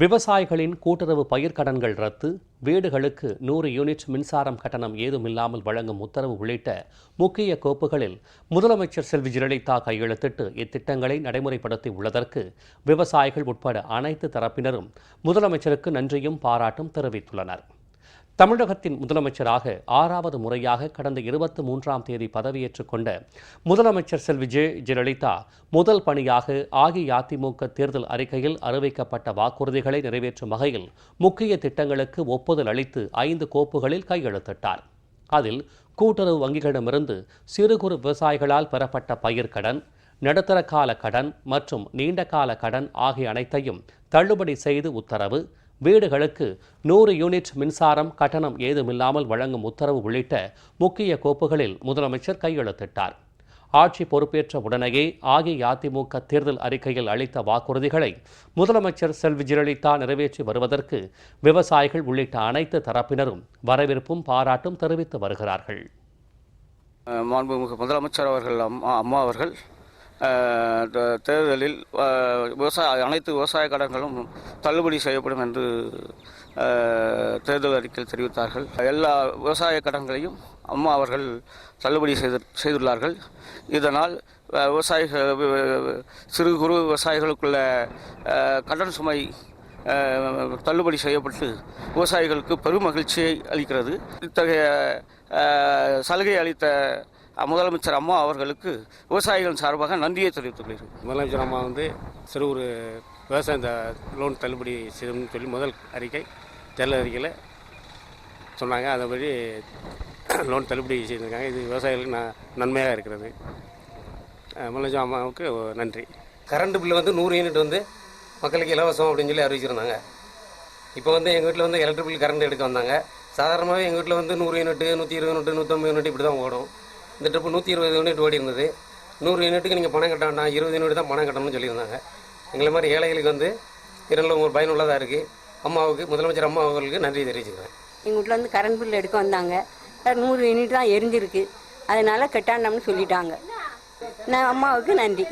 விவசாயிகளின் கூட்டுறவு பயிர்க்கடன்கள் ரத்து, வீடுகளுக்கு 100 யூனிட் மின்சாரம் கட்டணம் ஏதுமில்லாமல் வழங்கும் உத்தரவு உள்ளிட்ட முக்கிய கோப்புகளில் முதலமைச்சர் செல்வி ஜெயலலிதா கையெழுத்திட்டு இத்திட்டங்களை நடைமுறைப்படுத்தி உள்ளதற்கு விவசாயிகள் உட்பட அனைத்து தரப்பினரும் முதலமைச்சருக்கு நன்றியும் பாராட்டும் தெரிவித்துள்ளனர். தமிழகத்தின் முதலமைச்சராக 6வது முறையாக கடந்த 23ஆம் தேதி பதவியேற்றுக் கொண்ட முதலமைச்சர் செல்வி ஜெயலலிதா முதல் பணியாக அஇஅதிமுக தேர்தல் அறிக்கையில் அறிவிக்கப்பட்ட வாக்குறுதிகளை நிறைவேற்றும் வகையில் முக்கிய திட்டங்களுக்கு ஒப்புதல் அளித்து 5 கோப்புகளில் கையெழுத்திட்டார். அதில் கூட்டுறவு வங்கிகளிடமிருந்து சிறு குறு விவசாயிகளால் பெறப்பட்ட பயிர்க்கடன், நடுத்தர கால கடன் மற்றும் நீண்டகால கடன் ஆகிய அனைத்தையும் தள்ளுபடி செய்து உத்தரவு, வீடுகளுக்கு 100 யூனிட் மின்சாரம் கட்டணம் ஏதுமில்லாமல் வழங்கும் உத்தரவு உள்ளிட்ட முக்கிய கோப்புகளில் முதலமைச்சர் கையெழுத்திட்டார். ஆட்சி பொறுப்பேற்ற உடனேயே அஇஅதிமுக தேர்தல் அறிக்கையில் அளித்த வாக்குறுதிகளை முதலமைச்சர் செல்வி ஜெயலலிதா நிறைவேற்றி வருவதற்கு விவசாயிகள் உள்ளிட்ட அனைத்து தரப்பினரும் வரவேற்பும் பாராட்டும் தெரிவித்து வருகிறார்கள். மாண்புமிகு முதலமைச்சர் அவர்கள் அம்மா அவர்கள் தேர்தலில் அனைத்து விவசாய கடன்களும் தள்ளுபடி செய்யப்படும் என்று தேர்தல் அறிக்கையில் தெரிவித்தார்கள். எல்லா விவசாய கடன்களையும் அம்மா அவர்கள் தள்ளுபடி செய்துள்ளார்கள். இதனால் விவசாயிகள் சிறு குறு விவசாயிகளுக்குள்ள கடன் சுமை தள்ளுபடி செய்யப்பட்டு விவசாயிகளுக்கு பெரும் மகிழ்ச்சியை அளிக்கிறது. இத்தகைய சலுகை அளித்த முதலமைச்சர் அம்மா அவர்களுக்கு விவசாயிகள் சார்பாக நன்றியை தெரிவித்துள்ளேன். முதலமைச்சர் அம்மா சிறு ஒரு விவசாய இந்த லோன் தள்ளுபடி செய்யணும்னு சொல்லி முதல் அறிக்கை தேர்தல் அறிக்கையில் சொன்னாங்க. அதன்படி லோன் தள்ளுபடி செய்திருக்காங்க. இது விவசாயிகளுக்கு நன்மையாக இருக்கிறது. முதலமைச்சர் அம்மாவுக்கு நன்றி. கரண்ட் பில்லு 100 யூனிட் மக்களுக்கு இலவசம் அப்படின்னு சொல்லி அறிவிச்சிருந்தாங்க. இப்போ எங்கள் வீட்டில் எலக்ட்ரிக் பில் கரண்ட் எடுக்க வந்தாங்க. சாதாரணமாகவே எங்கள் வீட்டில் 100 யூனிட், 120 யூனிட், 150 யூனிட் இப்படி தான் ஓடும். இந்த ட்ரிப்பு 120 யூனிட் ஓடி இருந்தது. 100 யூனிட்டுக்கு நீங்கள் பணம் கட்ட வேண்டாம், 20 யூனிட் தான் பணம் கட்டணும்னு சொல்லியிருந்தாங்க. எங்களை மாதிரி ஏழைகளுக்கு இதனால் ஒரு பயனுள்ளதாக இருக்குது. அம்மாவுக்கு, முதலமைச்சர் அம்மா அவர்களுக்கு நன்றி தெரிவிச்சுக்கிறேன். எங்கள் வீட்டில் கரண்ட் பில் எடுக்க வந்தாங்க. 100 யூனிட் தான் எரிஞ்சிருக்கு, அதனால் கட்டாண்டம்னு சொல்லிட்டாங்க. நான் அம்மாவுக்கு நன்றி.